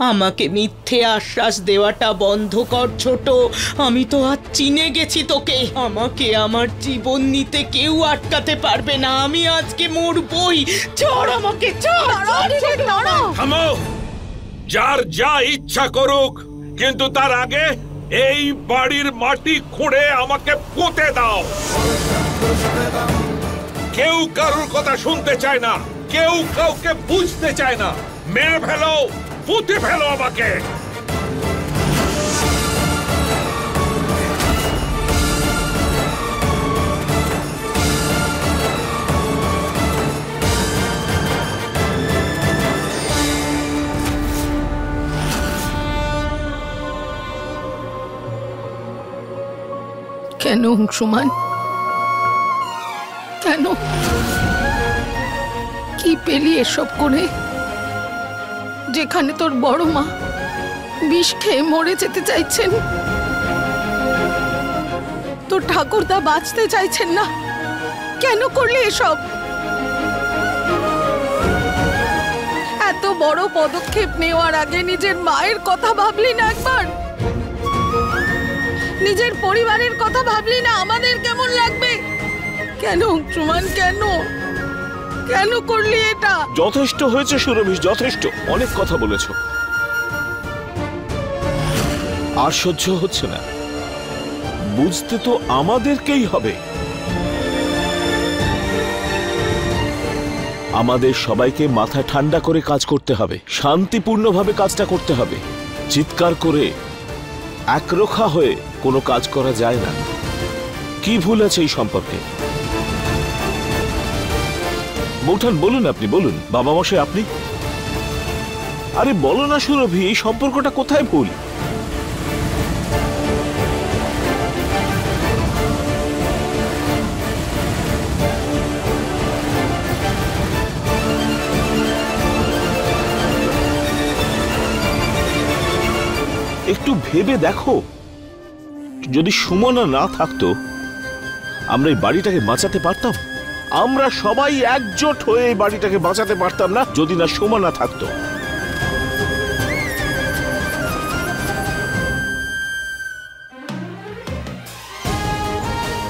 আমাকে মিথ্যে আশ্বাস দেওয়াটা বন্ধ কর ছোট। আমি তো আজ চিনে গেছি তোকে। আমাকে আমার জীবন নিতে কেউ আটকাতে পারবে না। আমি আজকে মরবই। ছাড় আমাকে, ছাড়। থামো, যার যা ইচ্ছা করুক, কিন্তু তার আগে এই বাড়ির মাটি খুঁড়ে আমাকে পুঁতে দাও। কেউ কারোর কথা শুনতে চায় না, কেউ কাউকে বুঝতে চায় না। মেরে ফেলো, পুঁতে ফেলো আমাকে। কেন অংশুমান, কেন? কি পেলি এসব করে? যেখানে তোর বড় মা বিষ খেয়ে মরে যেতে চাইছেন, তোর ঠাকুরদা বাঁচতে চাইছেন না, কেন করলি এসব? এত বড় পদক্ষেপ নেওয়ার আগে নিজের মায়ের কথা ভাবলি না একবার? নিজের পরিবারের কথা ভাবলি না? আমাদের কেমন লাগবে? কেন অংশুমান, কেন কেন করলি এটা? যথেষ্ট হয়েছে সুরভি, যথেষ্ট। অনেক কথা বলেছ, আর সহ্য হচ্ছে না। বুঝতে তো আমাদেরকেই হবে। আমাদের সবাইকে মাথা ঠান্ডা করে কাজ করতে হবে, শান্তিপূর্ণভাবে কাজটা করতে হবে। চিৎকার করে একরোখা হয়ে কোনো কাজ করা যায় না। কি ভুল আছে এই সম্পর্কে? বৌঠান বলুন, আপনি বলুন। বাবা মশাই আপনি, আরে বলো না সুরভি, এই সম্পর্কটা কোথায় ভুল? একটু ভেবে দেখো, যদি সুমনা না থাকতো আমরা এই বাড়িটাকে বাঁচাতে পারতাম? আমরা সবাই একজোট হয়ে এই বাড়িটাকে বাঁচাতে পারতাম না যদি না সুমনা থাকতো।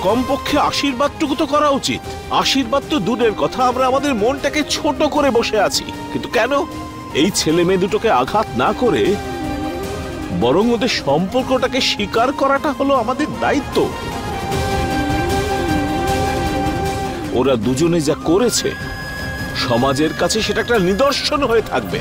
কমপক্ষে আশীর্বাদটুকু তো করা উচিত। আশীর্বাদ তো দূরের কথা, আমরা আমাদের মনটাকে ছোট করে বসে আছি। কিন্তু কেন? এই ছেলে মেয়ে দুটোকে আঘাত না করে বরং ওদের সম্পর্কটাকে স্বীকার করাটা হলো আমাদের দায়িত্ব। ওরা দুজনে যা করেছে সমাজের কাছে সেটা একটা নিদর্শন হয়ে থাকবে।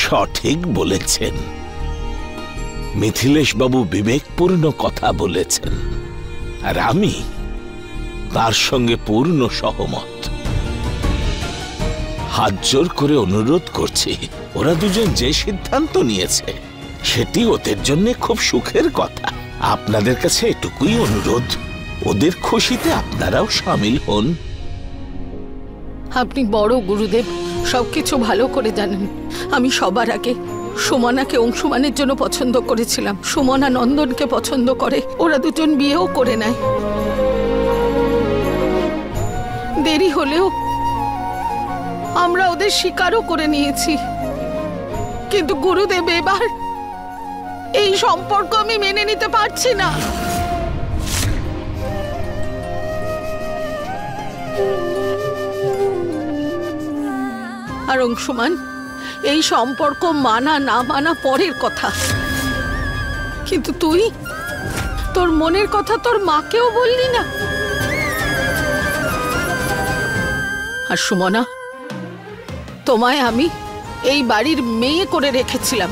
সঠিক বলেছেন মিথিলেশ বাবু, বিবেকপূর্ণ কথা বলেছেন, আর আমি তার সঙ্গে পূর্ণ সহমত। হাত জোর করে অনুরোধ করছি, ওরা দুজন যে সিদ্ধান্ত নিয়েছে সেটি ওদের জন্য খুব সুখের কথা। আপনাদের কাছে এটুকুই অনুরোধ, ওদের খুশিতে আপনারাও শামিল হন। আপনি বড় গুরুদেব, সবকিছু ভালো করে জানেন। আমি সবার আগে সুমনাকে অংশুমানের জন্য পছন্দ করেছিলাম। সুমনা নন্দনকে পছন্দ করে, ওরা দুজন বিয়েও করে নেয়। দেরি হলেও আমরা ওদের স্বীকারও করে নিয়েছি। কিন্তু গুরুদেব, এবার এই সম্পর্ক আমি মেনে নিতে পারছি না। আর অংশুমান, এই সম্পর্ক মানা না মানা পরের কথা, কিন্তু তুই তোর মনের কথা তোর মাকেও বললি না। আর সুমনা, তোমায় আমি এই বাড়ির মেয়ে করে রেখেছিলাম,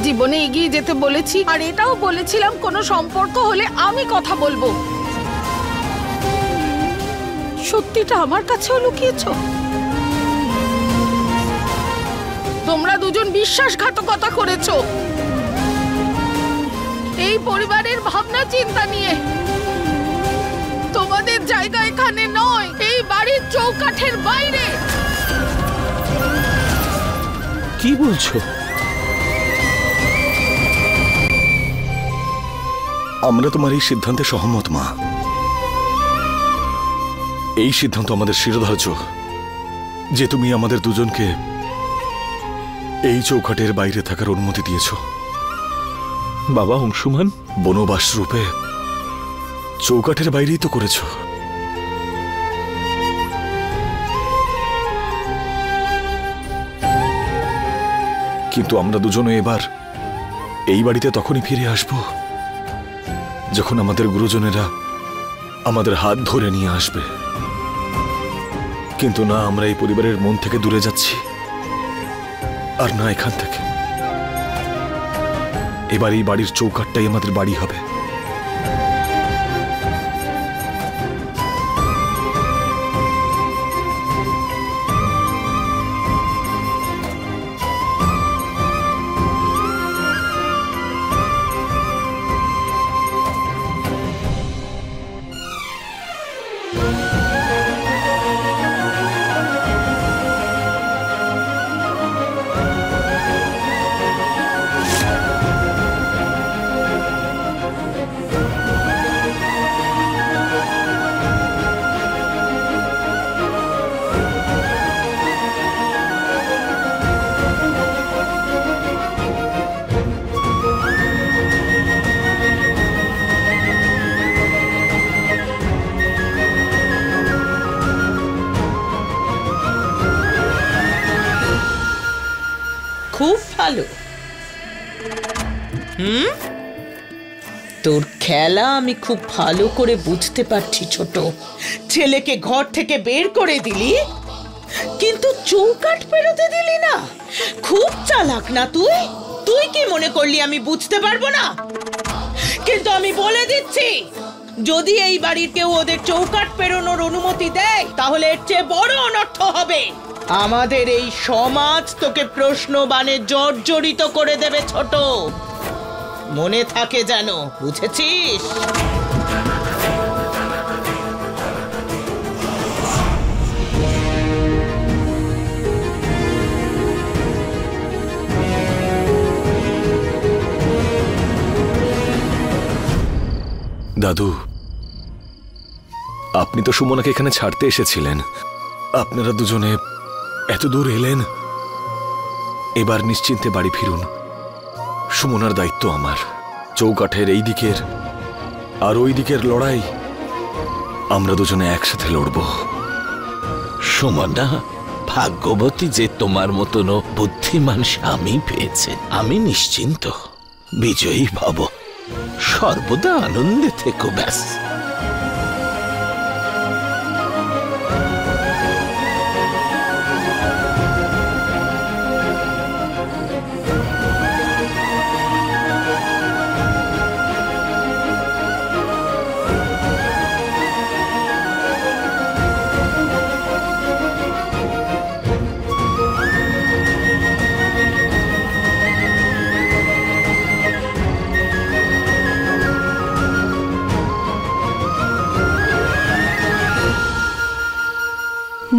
জীবনে এগিয়ে যেতে বলেছি, আর এটাও বলেছিলাম কোনো সম্পর্ক হলে আমি কথা বলবো। সত্যিটা আমার কাছেও লুকিয়েছো। তোমরা দুজন বিশ্বাসঘাতকতা করেছো এই পরিবারের ভাবনা চিন্তা নিয়ে। তোমাদের জায়গা এখানে নয়, এই বাড়ির চৌকাঠের বাইরে। কি বলছো? আমরা তোমার এই সিদ্ধান্তে সহমত মা। এই সিদ্ধান্ত আমাদের শিরোধার্য যে তুমি আমাদের দুজনকে এই চৌকাঠের বাইরে থাকার অনুমতি দিয়েছ। বাবা, অংশুমান বনবাস রূপে চৌকাঠের বাইরেই তো করেছ। কিন্তু আমরা দুজনে এবার এই বাড়িতে তখনই ফিরে আসব যখন আমাদের গুরুজনেরা আমাদের হাত ধরে নিয়ে আসবে। কিন্তু না আমরা এই পরিবারের মন থেকে দূরে যাচ্ছি, আর না এখান থেকে। এবার এই বাড়ির চৌকাঠটাই আমাদের বাড়ি হবে। খুব ভালো। তোর খেলা আমি খুব ভালো করে বুঝতে পারছি ছোট। ছেলেকে ঘর থেকে বের করে দিলি, কিন্তু চৌকাঠ পেরোতে দিলি না। খুব চালাক না তুই? তুই কি মনে করলি আমি বুঝতে পারবো না? কিন্তু আমি বলে দিচ্ছি, যদি এই বাড়ির কেউ ওদের চৌকাঠ পেরোনোর অনুমতি দেয় তাহলে এর চেয়ে বড় অনর্থ হবে। আমাদের এই সমাজ তোকে প্রশ্নবাণে জর্জরিত করে দেবে ছোট, মনে থাকে যেন, বুঝেছিস? দাদু, আপনি তো সুমনাকে এখানে ছাড়তে এসেছিলেন। আপনারা দুজনে এত দূর এলেন, এবার নিশ্চিন্তে বাড়ি ফিরুন। সুমনার দায়িত্ব আমার। চৌকাঠের এই দিকের আর ওই দিকের লড়াই আমরা দুজনে একসাথে লড়ব। সুমনা ভাগ্যবতী যে তোমার মতন বুদ্ধিমান স্বামী পেয়েছে। আমি নিশ্চিন্ত, বিজয়ী ভব, সর্বদা আনন্দে থেকো। ব্যাস।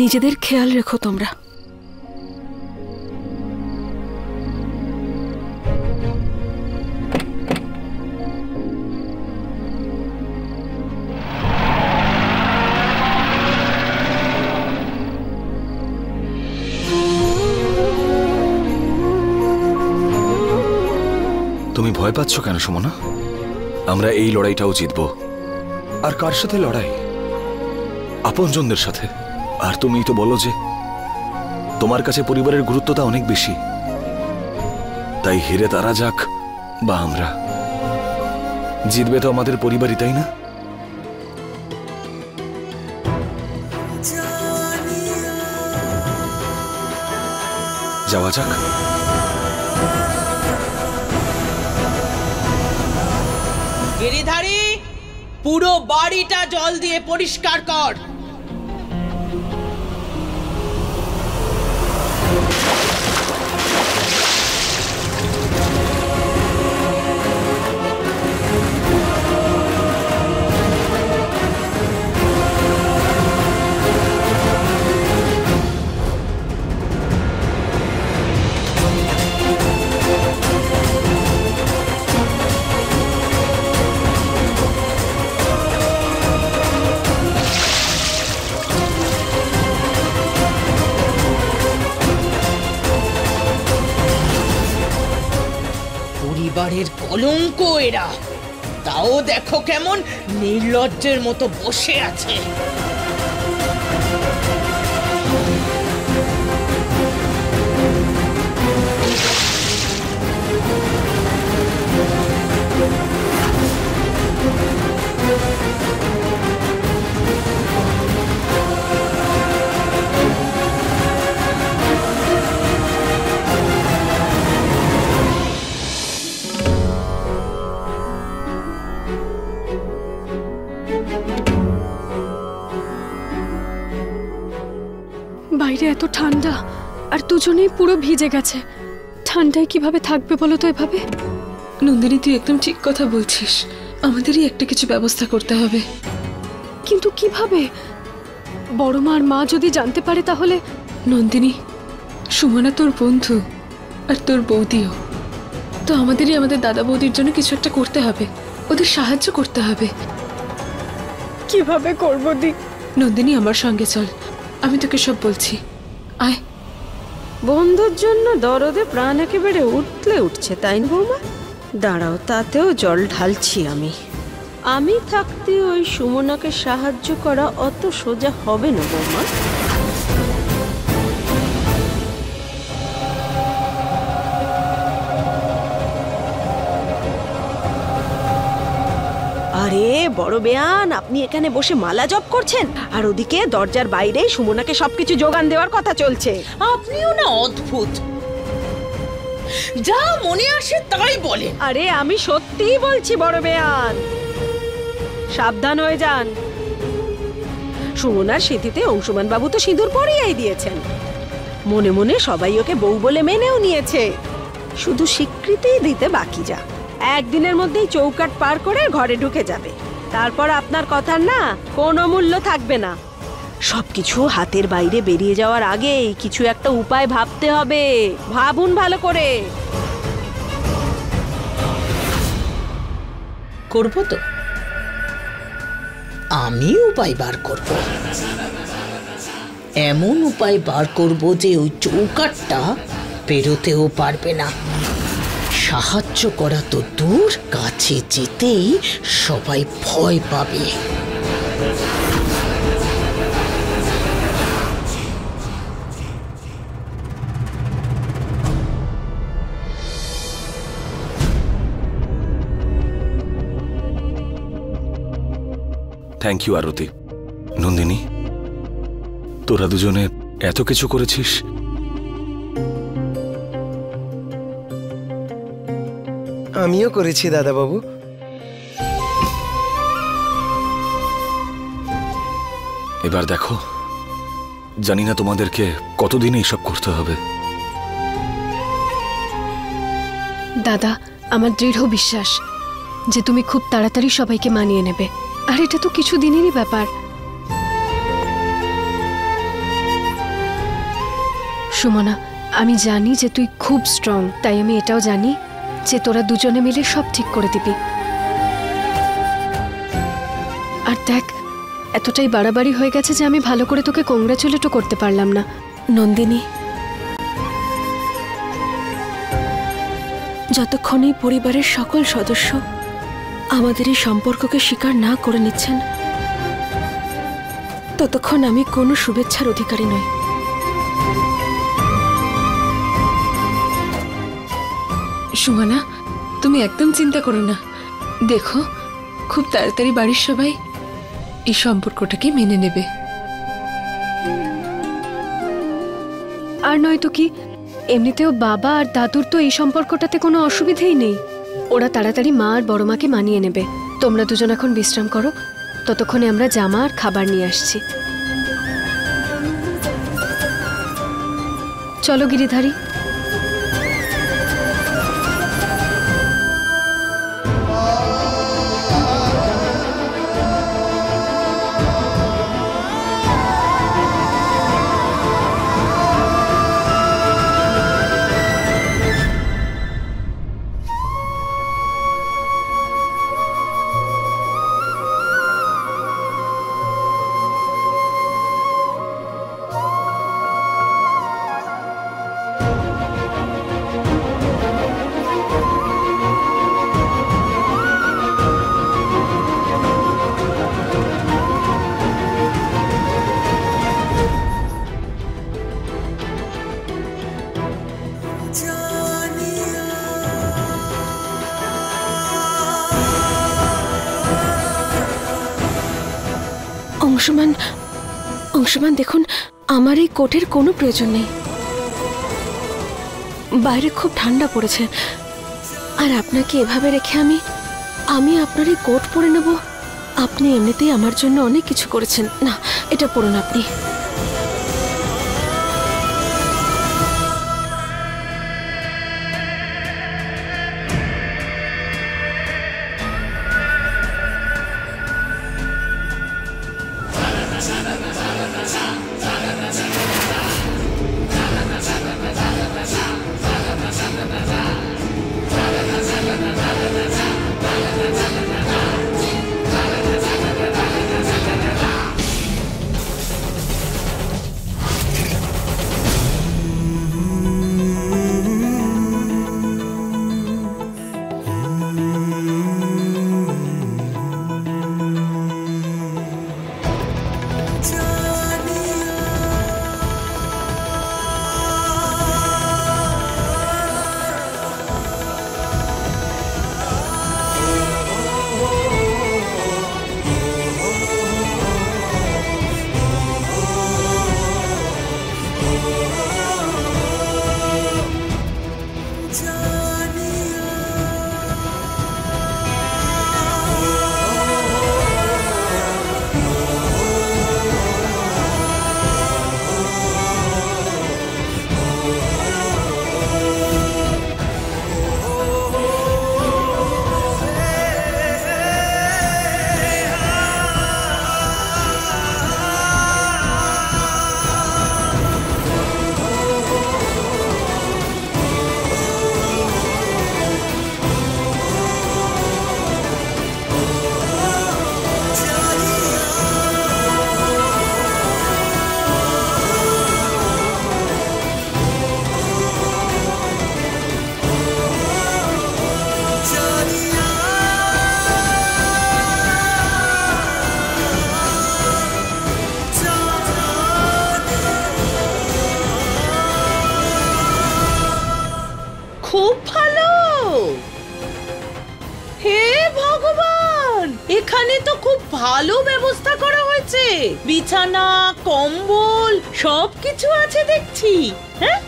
নিজেদের খেয়াল রেখো তোমরা। তুমি ভয় পাচ্ছ কেন সুমনা? আমরা এই লড়াইটাও জিতব। আর কার সাথে লড়াই? আপনজনদের সাথে। আর তুমি তো বলো যে তোমার কাছে পরিবারের গুরুত্বটা অনেক বেশি। তাই হেরে তারা যাক বা আমরা, জিতবে তো আমাদের পরিবারই, তাই না? যাওয়া যাক। গিরিধারী, পুরো বাড়িটা জল দিয়ে পরিষ্কার কর। পরিবারের কলঙ্ক এরা। তাও দেখো কেমন নির্লজ্জের মতো বসে আছে। বাইরে এত ঠান্ডা আর দুজনেই পুরো ভিজে গেছে। ঠান্ডায় কিভাবে থাকবে বলো তো এভাবে? নন্দিনী, তুই একদম ঠিক কথা বলছিস। আমাদেরই একটা কিছু ব্যবস্থা করতে হবে। কিন্তু কিভাবে? বড় মা আর মা যদি জানতে পারে তাহলে? নন্দিনী, সুমনা তোর বন্ধু আর তোর বৌদিও তো। আমাদের দাদা বৌদির জন্য কিছু একটা করতে হবে, ওদের সাহায্য করতে হবে। কিভাবে করবো দি? নন্দিনী, আমার সঙ্গে চল, আমি তোকে সব বলছি। আয়। বন্ধুর জন্য দরদে প্রাণ একেবারে উঠছে, তাই না বৌমা? দাঁড়াও, তাতেও জল ঢালছি আমি থাকতে ওই সুমনাকে সাহায্য করা অত সোজা হবে না বৌমা। আরে বড় বেয়ান, আপনি এখানে বসে মালা জপ করছেন আর ওদিকে দরজার বাইরে সুমনাকে সবকিছু যোগান দেওয়ার কথা চলছে। আপনিও না অদ্ভুত, যা মনে আসে তাই বলেন। আরে আমি সত্যিই বলছি বড় বেয়ান, সাবধান হয়ে যান। সুমনার স্মৃতিতে অংশুমান বাবু তো সিঁদুর পরিয়েই দিয়েছেন। মনে মনে সবাই ওকে বউ বলে মেনেও নিয়েছে, শুধু স্বীকৃতি দিতে বাকি। যা একদিনের মধ্যেই চৌকাট পার করে ঘরে ঢুকে যাবে, তারপর আপনার কথার না কোনো মূল্য থাকবে না। সবকিছু হাতের বাইরে বেরিয়ে যাওয়ার আগেই কিছু একটা উপায় ভাবতে হবে। ভাবুন ভালো করে। করব তো, আমি উপায় বার করব। এমন উপায় বার করব যে ওই চৌকাটটা পেরোতেও পারবে না। সাহায্য করা তো দূর, কাছে যেতেই সবাই ভয় পাবে। থ্যাংক ইউ আরতি। নন্দিনী, তোরা দুজনে এত কিছু করেছিস। আমিও করেছি দাদা বাবু। এবার দেখো, জানি না তোমাদেরকে কতদিন এইসব করতে হবে। দাদা, আমার দৃঢ় বিশ্বাস যে তুমি খুব তাড়াতাড়ি সবাইকে মানিয়ে নেবে। আর এটা তো কিছু দিনেরই ব্যাপার। সুমনা, আমি জানি যে তুই খুব স্ট্রং, তাই আমি এটাও জানি যে তোরা দুজনে মিলে সব ঠিক করে দিবি। আর দেখ, এতটাই বাড়াবাড়ি হয়ে গেছে যে আমি ভালো করে তোকে কংগ্রাচুলেটও করতে পারলাম না। নন্দিনী, যতক্ষণ এই পরিবারের সকল সদস্য আমাদের এই সম্পর্ককে স্বীকার না করে নিচ্ছেন, ততক্ষণ আমি কোনো শুভেচ্ছার অধিকারী নই। সুমনা, তুমি একদম চিন্তা করো না। দেখো, খুব তাড়াতাড়ি বাড়ির সবাই এই সম্পর্কটাকে মেনে নেবে। আর নয়তো কি, এমনিতেও বাবা আর দাদুর তো এই সম্পর্কটাতে কোনো অসুবিধেই নেই। ওরা তাড়াতাড়ি মা আর বড় মাকে মানিয়ে নেবে। তোমরা দুজন এখন বিশ্রাম করো, ততক্ষণে আমরা জামা আর খাবার নিয়ে আসছি। চলো গিরিধারী। অংশমান দেখুন, আমার এই কোটের কোনো প্রয়োজন নেই। বাইরে খুব ঠান্ডা পড়েছে, আর আপনাকে এভাবে রেখে আমি আপনার এই কোট পরে নেব? আপনি এমনিতেই আমার জন্য অনেক কিছু করেছেন। না, এটা পরুন আপনি। খুব ভালো। হে ভগবান, এখানে তো খুব ভালো ব্যবস্থা করা হয়েছে। বিছানা, কম্বল সবকিছু আছে দেখছি। হ্যাঁ,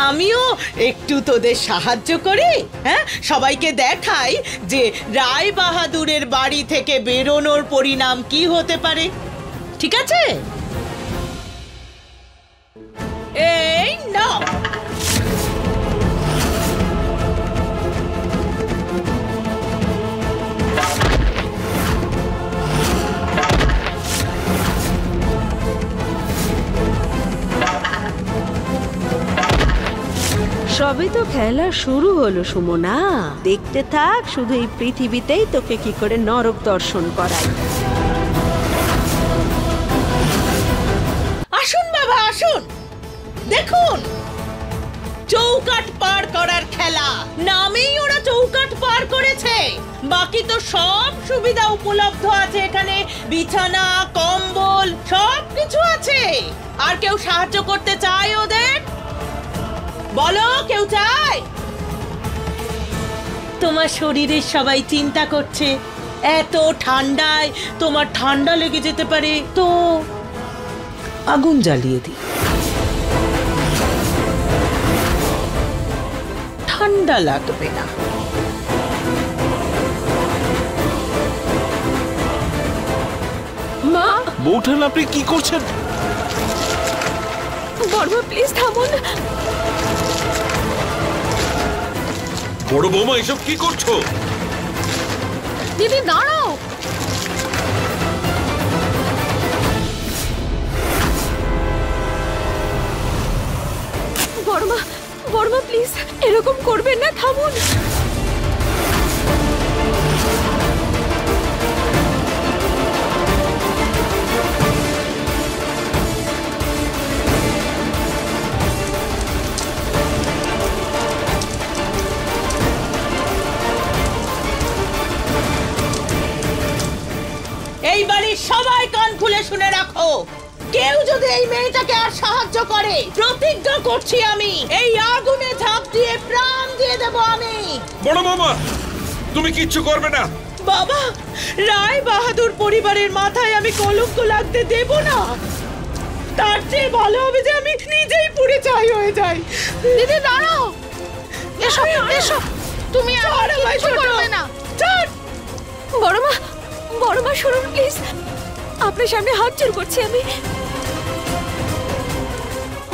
আমিও একটু তোদের সাহায্য করি। হ্যাঁ, সবাইকে দেখাই যে রায় বাহাদুরের বাড়ি থেকে বেরোনোর পরিণাম কি হতে পারে। ঠিক আছে? এই নাও। সবে তো খেলা শুরু হলো সুমনা, দেখতে থাক। শুধু এই পৃথিবীতেই তোকে কি করে নরক দর্শন করাই। আসুন বাবা, আসুন, দেখুন চৌকাঠ পার করার খেলা। নামেই ওরা চৌকাঠ পার করেছে, বাকি তো সব সুবিধা উপলব্ধ আছে এখানে। বিছানা, কম্বল সবকিছু আছে। আর কেউ সাহায্য করতে চায় ওদের? বলো, কেউ চায়? তোমার শরীরের সবাই চিন্তা করছে, এত ঠান্ডায় তোমার ঠান্ডা লেগে যেতে পারে, তো আগুন জ্বালিয়ে দিই, ঠান্ডা লাগবে না। মা, বৌঠান আপনি কি করছেন? বড়মা প্লিজ থামুন। বড় বৌমা, এসব কি করছো? দিদি দাঁড়াও। বড়মা প্লিজ এরকম করবেন না, থামুন। এই বাড়ির সবাই কান খুলে শুনে রাখো, কেউ যদি এই মেয়েটাকে আর সাহায্য করে, প্রতিজ্ঞা করছি আমি এই আগুনে ঝাঁপ দিয়ে প্রাণ দিয়ে দেব আমি। বড় বৌমা, তুমি কিচ্ছু করবে না। বাবা, রায় বাহাদুর পরিবারের মাথায় আমি কলঙ্ক লাগতে দেব না। তার চেয়ে ভালো হবে যে আমি নিজেই পুড়ে ছাই হয়ে যাই। দিদি দাঁড়াও, এসো এসো, তুমি আর কিছু করবে না। বড় মা শুনুন প্লিজ, আপনার সামনে হাত জোড় করছি আমি।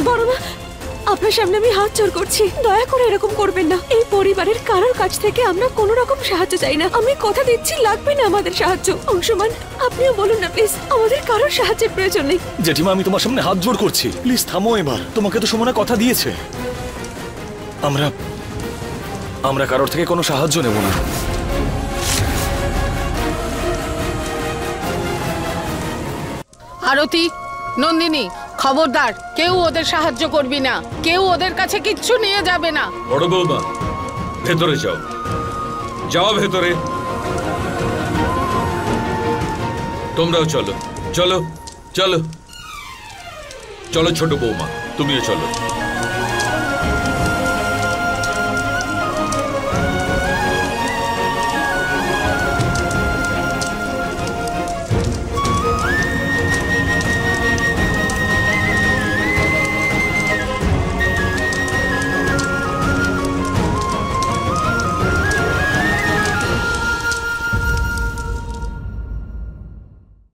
বড় মা, আপনার সামনে আমি হাত জোড় করছি, দয়া করে এরকম করবেন না। এই পরিবারের কারোর কাছ থেকে আমরা কোনো রকম সাহায্য চাই না। আমি কথা দিচ্ছি লাগবে না আমাদের সাহায্য। অংশমান, আপনিও বলুন না প্লিজ, আমাদের কারোর সাহায্যের প্রয়োজন নেই। জেঠিমা, আমি তোমার সামনে হাত জোড় করছি, প্লিজ থামো এবার। তোমাকে তো সুমনা কথা দিয়েছে, আমরা কারোর থেকে কোনো সাহায্য নেব না। আরতি, নন্দিনী, খবরদার, কেউ ওদের সাহায্য করবি না, কেউ ওদের কাছে কিচ্ছু নিয়ে যাবে না। বড় বৌমা, ভেতরে যাও, যাও ভেতরে। তোমরাও চলো চলো চলো চলো, ছোট বৌমা তুমিও চলো।